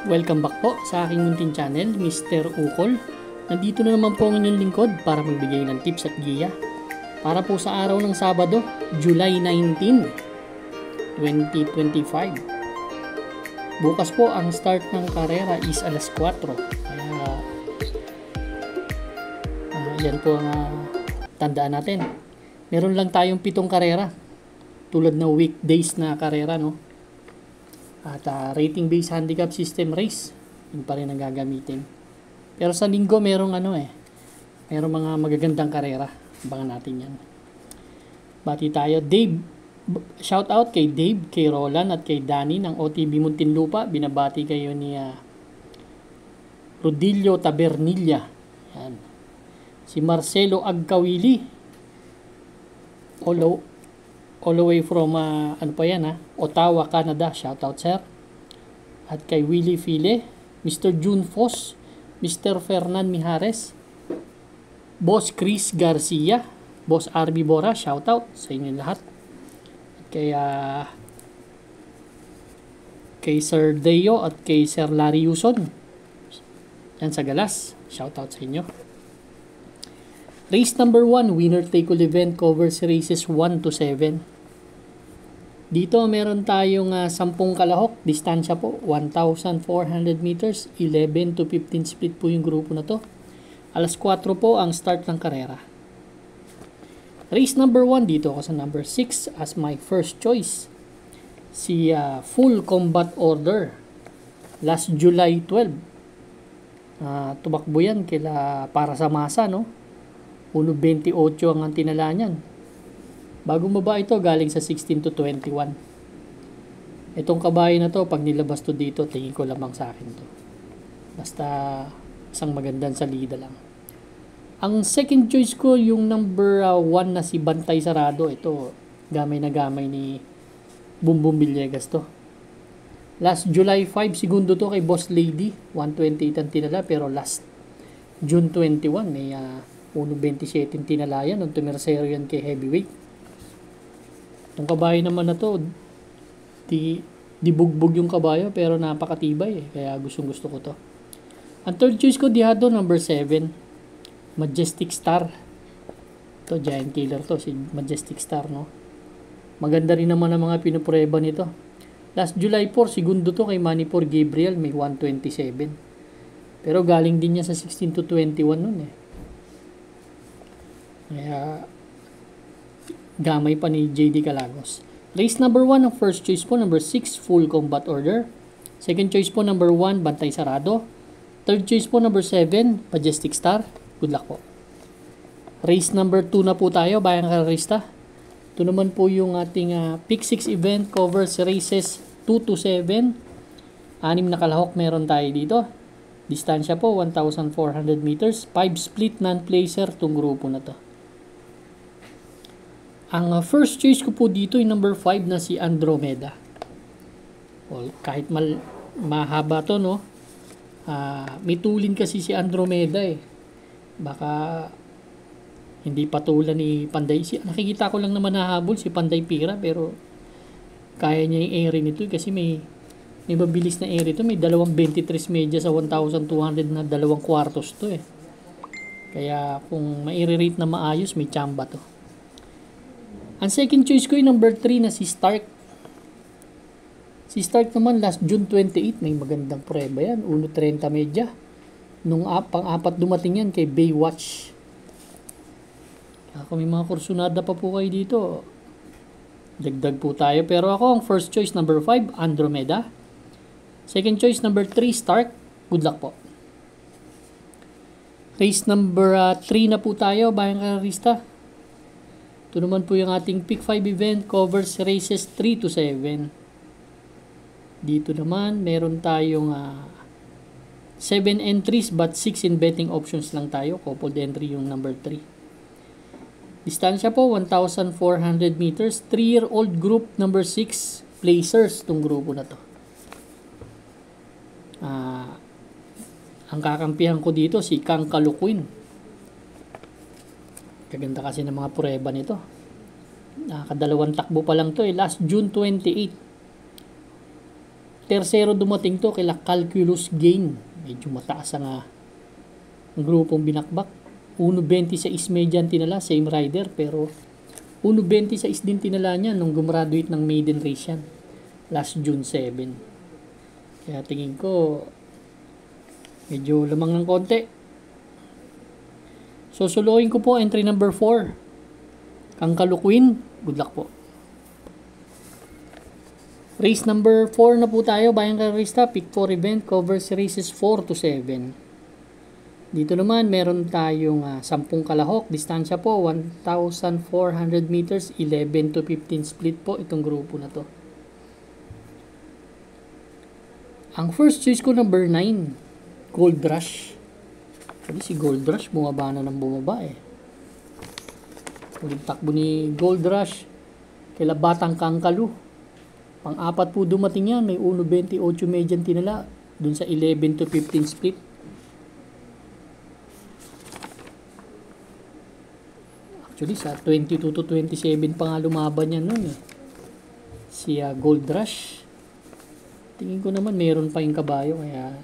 Welcome back po sa aking munting channel, Mr. Ukol. Nandito na naman po ang inyong lingkod para magbigay ng tips at giya para po sa araw ng Sabado, July 19, 2025. Bukas po ang start ng karera is alas 4. Kaya yan po ang tandaan natin. Meron lang tayong 7 karera tulad ng weekdays na karera, no? At rating based handicap system race, yun pa rin ang gagamitin. Pero sa linggo merong merong mga magagandang karera. Abangan natin yan. Bati tayo. Dave, shout out kay Dave, kay Roland at kay Danny ng OTB Muntinlupa. Binabati kayo ni Rodilio Tabernilla. Yan. Si Marcelo Agkawili, all the way from Ottawa, Canada. Shout out, sir. At kay Willie File, Mr. June Foss, Mr. Fernan Mijares, Boss Chris Garcia, Boss RB Bora. Shout out sa inyo lahat. At kay Sir Deo at kay Sir Larry Yuson yan sa Galas. Shout out sa inyo. Race number 1, winner take all event, covers races 1 to 7. Dito meron tayong 10 kalahok, distansya po 1,400 meters, 11 to 15 split po yung grupo na to. Alas 4 po ang start ng karera. Race number 1, dito ako sa number 6 as my first choice. Si Full Combat Order, last July 12. Tumakbo yan para sa masa, no? 1.28 ang tinala niyan. Bagong baba ito, galing sa 16 to 21. Itong kabayo na to, pag nilabas to dito, tingin ko lamang sa akin to. Basta isang magandang salida lang. Ang second choice ko, yung number 1 na si Bantay Sarado. Ito, gamay na gamay ni Bumbum Villegas to. Last July 5, segundo to kay Boss Lady. 128 ang tinala, pero last June 21, may 1.27 tinala yan. Nung tumersero yan kay heavyweight. Itong kabayo naman na to, di bugbog yung kabayo, pero napakatibay kaya gustong gusto ko to. Ang third choice ko, dihado, number 7, Majestic Star. Ito, giant killer to, si Majestic Star, no? Maganda rin naman ang mga pinupureba nito. Last July 4, segundo to kay Manipur Gabriel, may 127. Pero galing din niya sa 16 to 21 nun Kaya gamay pa ni JD Calagos. Race number 1, ang first choice po, number 6, Full Combat Order. Second choice po, number 1, Bantay Sarado. Third choice po, number 7, Majestic Star. Good luck po. Race number 2 na po tayo, bayang karerista. Ito naman po yung ating Pick 6 event, covers races 2 to 7. 6 na kalahok meron tayo dito. Distansya po, 1,400 meters. 5 split non-placer itong grupo na to. Ang first choice ko po dito yung number 5 na si Andromeda. Well, kahit mahaba to, no? May tulin kasi si Andromeda Baka hindi patulan ni Panday. Nakikita ko lang naman nahabol si Panday Pira, pero kaya niya yung area nito kasi may mabilis na area ito. May 2.23 media sa 1,200 na 2 kwartos to Kaya kung mai-rate na maayos, may chamba to. Ang second choice ko yung number 3 na si Stark. Si Stark naman last June 28, may magandang prueba yan. 1.30 media. Nung pang-apat dumating yan kay Baywatch. Kung may mga kursunada pa po kayo dito, dagdag po tayo. Pero ako ang first choice number 5, Andromeda. Second choice number 3, Stark. Good luck po. Race number 3 na po tayo, bayang karerista. Ito naman po yung ating Pick 5 event, covers races 3 to 7. Dito naman, meron tayong 7 entries but 6 in betting options lang tayo. Coupled entry yung number 3. Distansya po, 1,400 meters. 3-year-old group, number 6, placers itong grupo na to. Ang kakampihan ko dito, si Kang Kaluquin. Kaganda kasi ng mga pureba nito. Nakakadalawang takbo pa lang to last June 28. Tercero dumating to kila Calculus Gain. Medyo mataas ang grupong binakbak. 1.26 medyan tinala, same rider, pero 1.26 din tinala niya nung gumraduate ng maiden race yan. Last June 7. Kaya tingin ko, medyo lamang ng konti. So, suluhin ko po entry number 4. Kangkalu Queen. Good luck po. Race number 4 na po tayo. Bayang Karista, pick 4 event. Covers races 4 to 7. Dito naman, meron tayong 10 kalahok. Distansya po, 1,400 meters. 11 to 15 split po itong grupo na to. Ang first choice ko, number 9. Gold Rush. Sabi si Gold Rush, bumaba na ng bumaba eh. Ulit takbo ni Gold Rush. Kila Batang Kangkalu. Pang-apat po dumating yan. May 1.28 medyan tinala. Dun sa 11 to 15 split. Actually, sa 22 to 27 pa nga lumaban yan nun eh. Si Gold Rush. Tingin ko naman meron pa yung kabayo. Kaya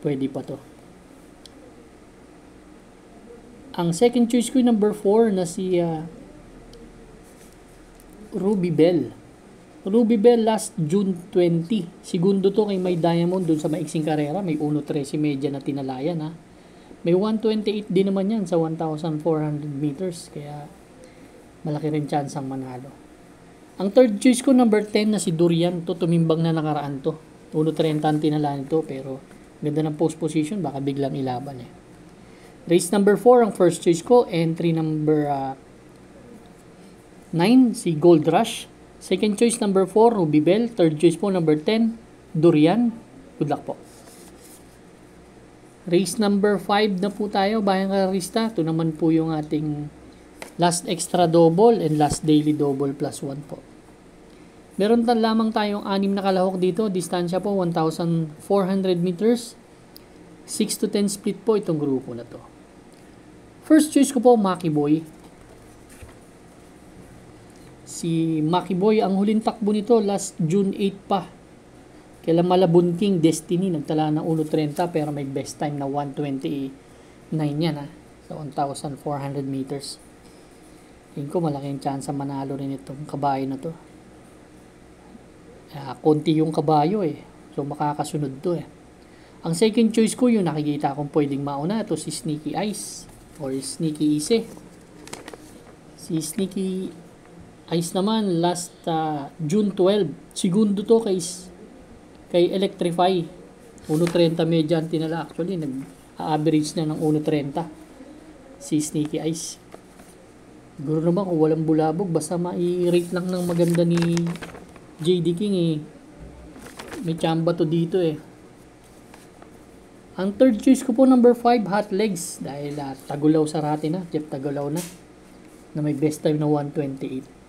pwede pa to. Ang second choice ko yung number 4 na si Ruby Bell. Ruby Bell last June 20. Segundo to kay May Diamond dun sa maiksing karera. May 1.13 medya na tinalayan ha. May 1.28 din naman yan sa 1,400 meters. Kaya malaki rin chance ang manalo. Ang third choice ko number 10 na si Durian. To tumimbang na nakaraan to. 1.30 ang tinalaan to pero ganda ng post position. Baka biglang ilaban eh. Race number 4 ang first choice ko. Entry number 9 si Gold Rush. Second choice number 4 Ruby Bell. Third choice po number 10 Durian. Good luck po. Race number 5 na po tayo. Bayang Karista. Ito naman po yung ating last extra double and last daily double plus 1 po. Meron lamang tayong 6 na kalahok dito. Distansya po 1,400 meters. 6 to 10 split po itong grupo na to. First choice ko po Maki Boy. Si Maki Boy, ang huling takbo nito last June 8 pa. Kailan Malabunking Destiny, nagtala ng 1.30 pero may best time na 1.29 yan ha. Sa 1,400 meters. Tingin ko malaking chance manalo rin itong kabayo na to. Konti yung kabayo eh. So makakasunod to eh. Ang second choice ko yung nakikita kong pwedeng mauna. Ito si Sneaky Ice or Sneaky Ise. Si Sneaky Ice naman last June 12. Segundo to kay Electrify. 1.30 medya ang tinala. Actually, nag-average na ng 1.30 si Sneaky Ice. Siguro naman kung walang bulabog, basta ma-rate lang ng maganda ni JD King eh. May tsamba to dito eh. Ang third choice ko po number 5, Hot Legs. Dahil Tagulaw Sarate na. Jeff Tagulaw na may best time na 1.28.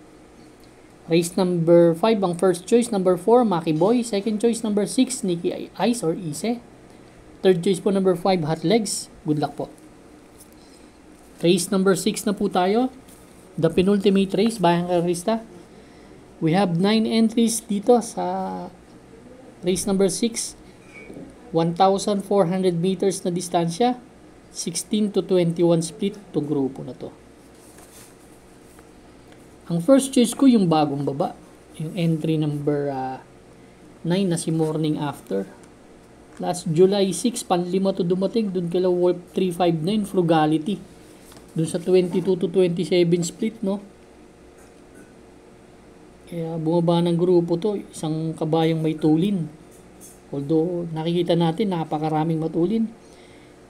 Race number 5, ang first choice, number 4, Maki Boy. Second choice, number 6, Sneaky Ice or Ise. Third choice po, number 5, Hot Legs. Good luck po. Race number 6 na po tayo. The penultimate race, Bayang Karista. We have 9 entries dito sa race number 6. 1,400 meters na distansya. 16 to 21 split itong grupo na to. Ang first choice ko yung bagong baba. Yung entry number 9 na si Morning After. Last July 6, panlima to dumating. Doon kila Wolf 359, Frugality. Doon sa 22 to 27 split, no? Kaya bumaba ng grupo to. Isang kabayang may tulin. Although nakikita natin napakaraming matulin.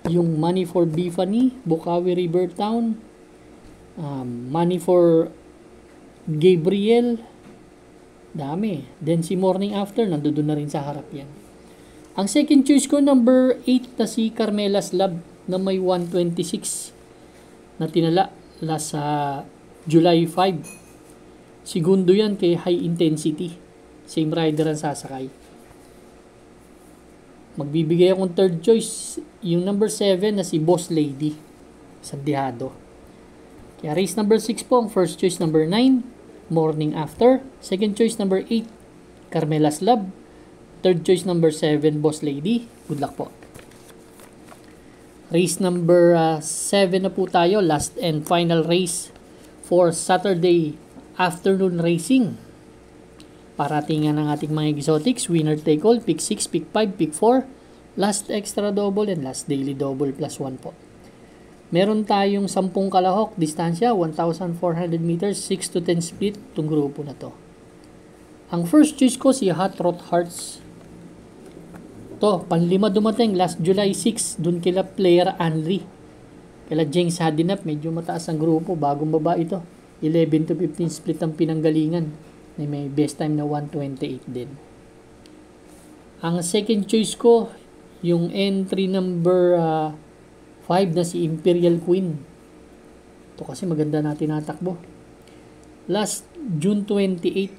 Yung Money for Bifani, Bukawi River Town, Money for Gabriel, dami. Then si Morning After, nandoon na rin sa harap yan. Ang second choice ko, number 8 na si Carmela's Lab na may 126 na tinala last July 5. Segundo yan kay High Intensity. Same rider ang sasakay. Magbibigay akong third choice, yung number 7 na si Boss Lady. Sandihado. Kaya race number 6 po, ang first choice number 9, Morning After. Second choice number 8, Carmela's Love. Third choice number 7, Boss Lady. Good luck po. Race number 7 na po tayo. Last and final race for Saturday afternoon racing. Paratingan ng ating mga exotics. Winner take all. Pick 6, pick 5, pick 4. Last extra double and last daily double plus 1 po. Meron tayong 10 kalahok. Distansya 1,400 meters. 6 to 10 split. Itong grupo na to. Ang first choice ko si Hot Rod Hearts. To, panlima dumating. Last July 6. Dun kila player Anri. Kila James Hadinap. Medyo mataas ang grupo. Bagong baba ito. 11 to 15 split ang pinanggalingan. May best time na 128 din. Ang second choice ko, yung entry number 5 na si Imperial Queen. Ito kasi maganda natin natakbo. Last June 28,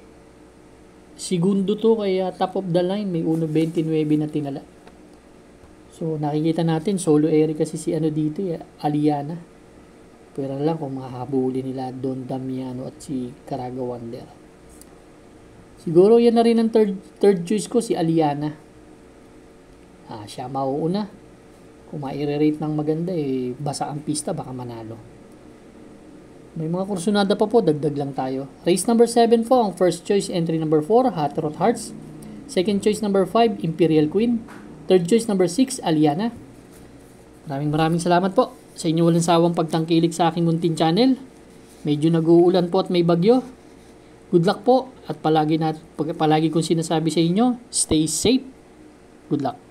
segundo to kaya top of the line. May 1.29 na tinala. So nakikita natin, solo area kasi si ano dito, Aliana. Pero lang kung makahabuli nila Don Damiano at si Caraga Wonder. Siguro yan na rin ang third choice ko, si Aliana. Siya mauuna. Kung maire-rate ng maganda, basa ang pista, baka manalo. May mga kursunada pa po, dagdag lang tayo. Race number 7 po, ang first choice, entry number 4, Hot Rod Hearts. Second choice number 5, Imperial Queen. Third choice number 6, Aliana. Maraming salamat po sa inyo walang sawang pagtangkilik sa aking munting channel. Medyo nag-uulan po at may bagyo. Good luck po at palagi kong sinasabi sa inyo, stay safe. Good luck.